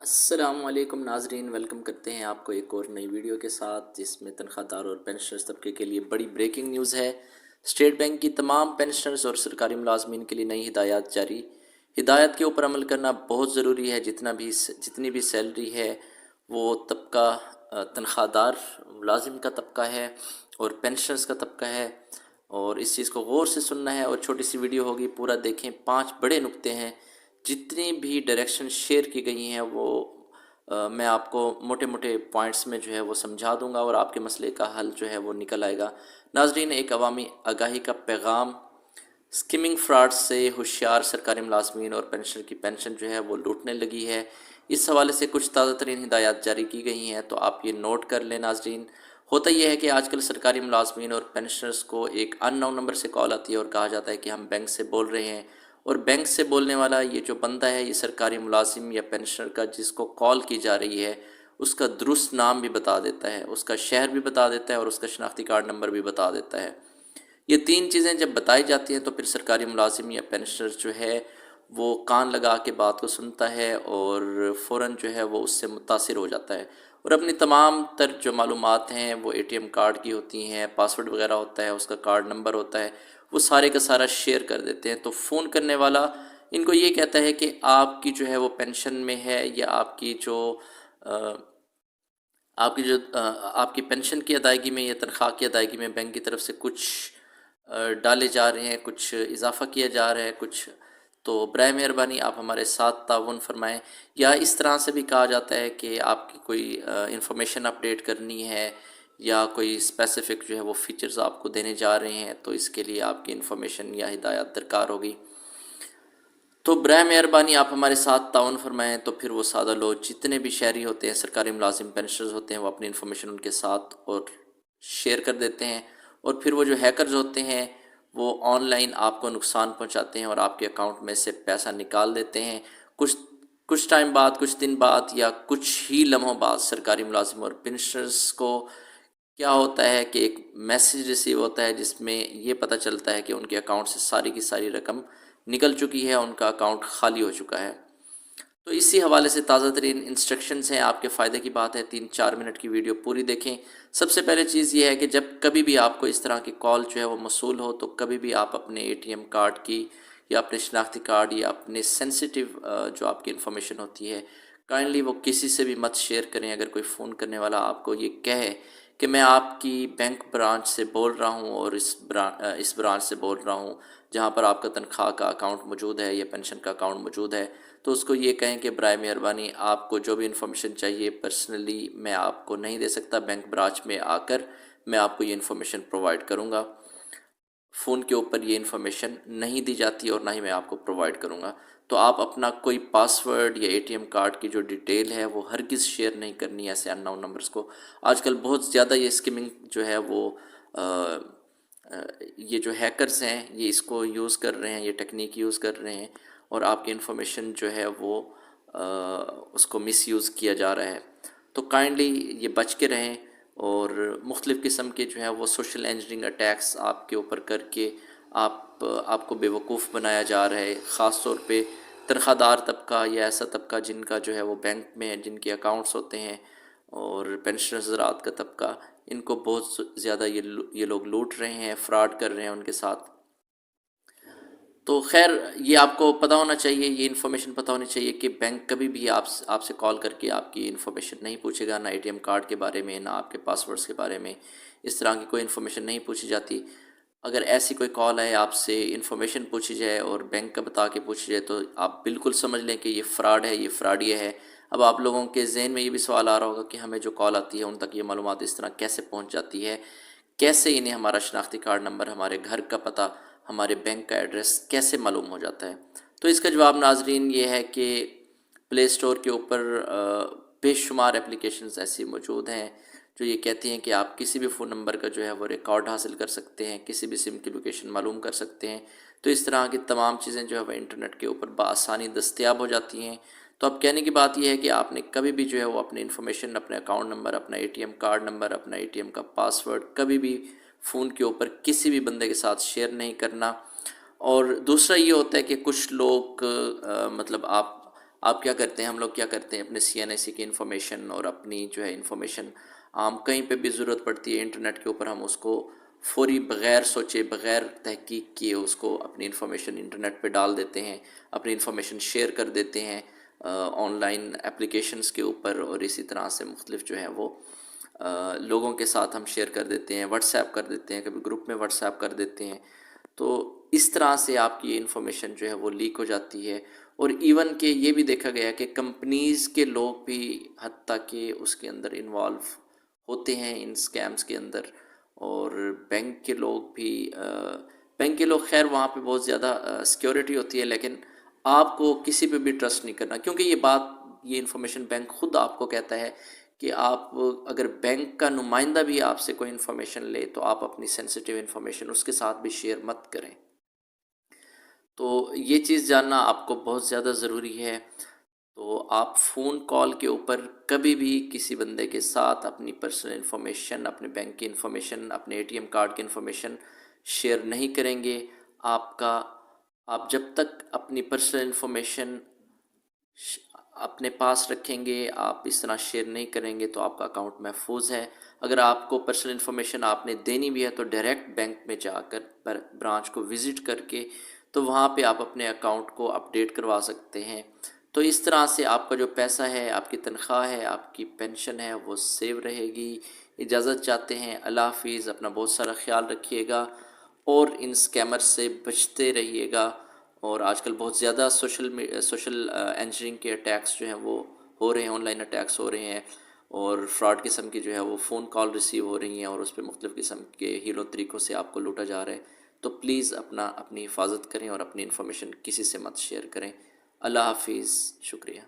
السلام علیکم ناظرین، ویلکم کرتے ہیں آپ کو ایک اور نئی ویڈیو کے ساتھ، جس میں تنخواہ دار اور پینشنرز طبقے کے لیے بڑی بریکنگ نیوز ہے۔ اسٹیٹ بینک کی تمام پینشنرز اور سرکاری ملازمین کے لیے نئی ہدایات جاری۔ ہدایت کے اوپر عمل کرنا بہت ضروری ہے۔ جتنی بھی سیلری ہے وہ طبقہ تنخواہ دار ملازم کا طبقہ ہے اور پینشنرز کا طبقہ ہے، اور اس چیز کو غور سے سننا ہے۔ اور چھوٹی سی ویڈیو ہوگی، پورا دیکھیں۔ 5 بڑے نکتے ہیں، جتنی بھی ڈائریکشن شیئر کی گئی ہیں وہ میں آپ کو موٹے موٹے پوائنٹس میں جو ہے وہ سمجھا دوں گا، اور آپ کے مسئلے کا حل جو ہے وہ نکل آئے گا۔ ناظرین، ایک عوامی آگاہی کا پیغام۔ اسکیمنگ فراڈ سے ہوشیار سرکاری ملازمین اور پینشنر کی پینشن جو ہے وہ لوٹنے لگی ہے۔ اس حوالے سے کچھ تازہ ترین ہدایات جاری کی گئی ہیں، تو آپ یہ نوٹ کر لیں ناظرین۔ ہوتا یہ ہے کہ آج کل سرکاری ملازمین اور پینشنرز کو ایک ان نون نمبر سے کال آتی ہے اور کہا جاتا ہے کہ ہم بینک سے بول رہے ہیں، اور بینک سے بولنے والا یہ جو بندہ ہے، یہ سرکاری ملازم یا پینشنر کا جس کو کال کی جا رہی ہے، اس کا درست نام بھی بتا دیتا ہے، اس کا شہر بھی بتا دیتا ہے، اور اس کا شناختی کارڈ نمبر بھی بتا دیتا ہے۔ یہ 3 چیزیں جب بتائی جاتی ہیں تو پھر سرکاری ملازم یا پینشنر جو ہے وہ کان لگا کے بات کو سنتا ہے، اور فوراً جو ہے وہ اس سے متاثر ہو جاتا ہے، اور اپنی تمام تر جو معلومات ہیں وہ اے ٹی ایم کارڈ کی ہوتی ہیں، پاسورڈ وغیرہ ہوتا ہے، اس کا کارڈ نمبر ہوتا ہے، وہ سارے کا سارا شیئر کر دیتے ہیں۔ تو فون کرنے والا ان کو یہ کہتا ہے کہ آپ کی جو ہے وہ پینشن میں ہے، یا آپ کی پینشن کی ادائیگی میں یا تنخواہ کی ادائیگی میں بینک کی طرف سے کچھ ڈالے جا رہے ہیں، کچھ اضافہ کیا جا رہا ہے کچھ، تو برائے مہربانی آپ ہمارے ساتھ تعاون فرمائیں۔ یا اس طرح سے بھی کہا جاتا ہے کہ آپ کی کوئی انفارمیشن اپڈیٹ کرنی ہے، یا کوئی اسپیسیفک جو ہے وہ فیچرز آپ کو دینے جا رہے ہیں، تو اس کے لیے آپ کی انفارمیشن یا ہدایات درکار ہوگی۔ تو برائے مہربانی آپ ہمارے ساتھ تعاون فرمائیں۔ تو پھر وہ سادہ لوگ جتنے بھی شہری ہوتے ہیں، سرکاری ملازم پینشنرز ہوتے ہیں، وہ اپنی انفارمیشن ان کے ساتھ اور شیئر کر دیتے ہیں، اور پھر وہ جو ہیکرز ہوتے ہیں وہ آن لائن آپ کو نقصان پہنچاتے ہیں اور آپ کے اکاؤنٹ میں سے پیسہ نکال دیتے ہیں۔ کچھ ٹائم بعد، کچھ دن بعد، یا کچھ ہی لمحوں بعد سرکاری ملازم اور پینشنرز کو کیا ہوتا ہے کہ ایک میسیج ریسیو ہوتا ہے، جس میں یہ پتہ چلتا ہے کہ ان کے اکاؤنٹ سے ساری کی ساری رقم نکل چکی ہے، ان کا اکاؤنٹ خالی ہو چکا ہے۔ تو اسی حوالے سے تازہ ترین انسٹرکشنز ہیں، آپ کے فائدے کی بات ہے، 3-4 منٹ کی ویڈیو پوری دیکھیں۔ سب سے پہلے چیز یہ ہے کہ جب کبھی بھی آپ کو اس طرح کی کال جو ہے وہ موصول ہو، تو کبھی بھی آپ اپنے اے ٹی ایم کارڈ کی یا اپنے شناختی کارڈ یا اپنے سینسیٹیو جو آپ کی انفارمیشن ہوتی ہے، کائنڈلی وہ کسی سے بھی مت شیئر کریں۔ اگر کوئی فون کرنے والا آپ کو یہ کہے کہ میں آپ کی بینک برانچ سے بول رہا ہوں، اور اس برانچ سے بول رہا ہوں جہاں پر آپ کا تنخواہ کا اکاؤنٹ موجود ہے یا پینشن کا اکاؤنٹ موجود ہے، تو اس کو یہ کہیں کہ برائے مہربانی آپ کو جو بھی انفارمیشن چاہیے پرسنلی میں آپ کو نہیں دے سکتا، بینک برانچ میں آ کر میں آپ کو یہ انفارمیشن پرووائڈ کروں گا۔ فون کے اوپر یہ انفارمیشن نہیں دی جاتی، اور نہ ہی میں آپ کو پرووائڈ کروں گا۔ تو آپ اپنا کوئی پاسورڈ یا اے ٹی ایم کارڈ کی جو ڈیٹیل ہے وہ ہرگز شیئر نہیں کرنی ہے ایسے ان نون نمبرز کو۔ آج کل بہت زیادہ یہ اسکیمنگ جو ہے وہ یہ جو ہیکرز ہیں یہ اس کو یوز کر رہے ہیں، یہ ٹیکنیک یوز کر رہے ہیں، اور آپ کی انفارمیشن جو ہے وہ اس کو مس یوز کیا جا رہا ہے۔ تو کائنڈلی یہ بچ کے رہیں، اور مختلف قسم کے جو ہے وہ سوشل انجینئرنگ اٹیکس آپ کے اوپر کر کے آپ کو بے وقوف بنایا جا رہا ہے۔ خاص طور پہ تنخواہ دار طبقہ یا ایسا طبقہ جن کا جو ہے وہ بینک میں جن کے اکاؤنٹس ہوتے ہیں، اور پینشنر حضرات کا طبقہ، ان کو بہت زیادہ یہ لوگ لوٹ رہے ہیں، فراڈ کر رہے ہیں ان کے ساتھ۔ تو خیر، یہ آپ کو پتہ ہونا چاہیے، یہ انفارمیشن پتہ ہونی چاہیے کہ بینک کبھی بھی آپ سے کال کر کے آپ کی انفارمیشن نہیں پوچھے گا، نہ اے ٹی ایم کارڈ کے بارے میں، نہ آپ کے پاسورڈز کے بارے میں، اس طرح کی کوئی انفارمیشن نہیں پوچھی جاتی۔ اگر ایسی کوئی کال آئے، آپ سے انفارمیشن پوچھی جائے اور بینک کا بتا کے پوچھی جائے، تو آپ بالکل سمجھ لیں کہ یہ فراڈ ہے، یہ فراڈیہ ہے۔ اب آپ لوگوں کے ذہن میں یہ بھی سوال آ رہا ہوگا کہ ہمیں جو کال آتی ہے ان تک یہ معلومات اس طرح کیسے پہنچ جاتی ہے، کیسے انہیں ہمارا شناختی کارڈ نمبر، ہمارے گھر کا پتہ، ہمارے بینک کا ایڈریس کیسے معلوم ہو جاتا ہے؟ تو اس کا جواب ناظرین یہ ہے کہ پلے اسٹور کے اوپر بے شمار اپلیکیشنز ایسی موجود ہیں جو یہ کہتی ہیں کہ آپ کسی بھی فون نمبر کا جو ہے وہ ریکارڈ حاصل کر سکتے ہیں، کسی بھی سم کی لوکیشن معلوم کر سکتے ہیں۔ تو اس طرح کی تمام چیزیں جو ہے وہ انٹرنیٹ کے اوپر بآسانی دستیاب ہو جاتی ہیں۔ تو اب کہنے کی بات یہ ہے کہ آپ نے کبھی بھی جو ہے وہ اپنی انفارمیشن، اپنے اکاؤنٹ نمبر، اپنا A T M card number, اپنا اے ٹی ایم کا پاسورڈ کبھی بھی فون کے اوپر کسی بھی بندے کے ساتھ شیئر نہیں کرنا۔ اور دوسرا یہ ہوتا ہے کہ کچھ لوگ مطلب آپ کیا کرتے ہیں، ہم لوگ کیا کرتے ہیں، اپنے سی این ایس سی کی انفارمیشن اور اپنی جو ہے انفارمیشن عام کہیں پہ بھی ضرورت پڑتی ہے انٹرنیٹ کے اوپر، ہم اس کو فوری بغیر سوچے بغیر تحقیق کیے اس کو اپنی انفارمیشن انٹرنیٹ پہ ڈال دیتے ہیں، اپنی انفارمیشن شیئر کر دیتے ہیں آن لائن اپلیکیشنز کے اوپر، اور اسی طرح سے مختلف جو ہیں وہ لوگوں کے ساتھ ہم شیئر کر دیتے ہیں، واٹس ایپ کر دیتے ہیں، کبھی گروپ میں واٹس ایپ کر دیتے ہیں. تو اس طرح سے آپ کی انفارمیشن جو ہے وہ لیک ہو جاتی ہے. اور ایون کہ یہ بھی دیکھا گیا کہ کمپنیز کے لوگ بھی حتیٰ کہ اس کے اندر انوالو ہوتے ہیں ان سکیمز کے اندر، اور بینک کے لوگ بھی بینک کے لوگ خیر وہاں پہ بہت زیادہ سیکیورٹی ہوتی ہے، لیکن آپ کو کسی پہ بھی ٹرسٹ نہیں کرنا، کیونکہ یہ انفارمیشن بینک خود آپ کو کہتا ہے کہ آپ اگر بینک کا نمائندہ بھی آپ سے کوئی انفارمیشن لے تو آپ اپنی سینسیٹیو انفارمیشن اس کے ساتھ بھی شیئر مت کریں. تو یہ چیز جاننا آپ کو بہت زیادہ ضروری ہے. تو آپ فون کال کے اوپر کبھی بھی کسی بندے کے ساتھ اپنی پرسنل انفارمیشن، اپنے بینک کی انفارمیشن، اپنے اے ٹی ایم کارڈ کی انفارمیشن شیئر نہیں کریں گے. آپ جب تک اپنی پرسنل انفارمیشن اپنے پاس رکھیں گے، آپ اس طرح شیئر نہیں کریں گے تو آپ کا اکاؤنٹ محفوظ ہے. اگر آپ کو پرسنل انفارمیشن آپ نے دینی بھی ہے تو ڈائریکٹ بینک میں جا کر برانچ کو وزٹ کر کے تو وہاں پہ آپ اپنے اکاؤنٹ کو اپڈیٹ کروا سکتے ہیں. تو اس طرح سے آپ کا جو پیسہ ہے، آپ کی تنخواہ ہے، آپ کی پینشن ہے، وہ سیو رہے گی. اجازت چاہتے ہیں. اللہ حافظ. اپنا بہت سارا خیال رکھیے گا اور ان سکیمر سے بچتے رہیے گا. اور آج کل بہت زیادہ سوشل انجینئرنگ کے اٹیکس جو ہیں وہ ہو رہے ہیں، آن لائن اٹیکس ہو رہے ہیں، اور فراڈ قسم کی جو ہے وہ فون کال ریسیو ہو رہی ہیں، اور اس پہ مختلف قسم کے ہیلو طریقوں سے آپ کو لوٹا جا رہا ہے. تو پلیز اپنی حفاظت کریں اور اپنی انفارمیشن کسی سے مت شیئر کریں. اللہ حافظ. شکریہ.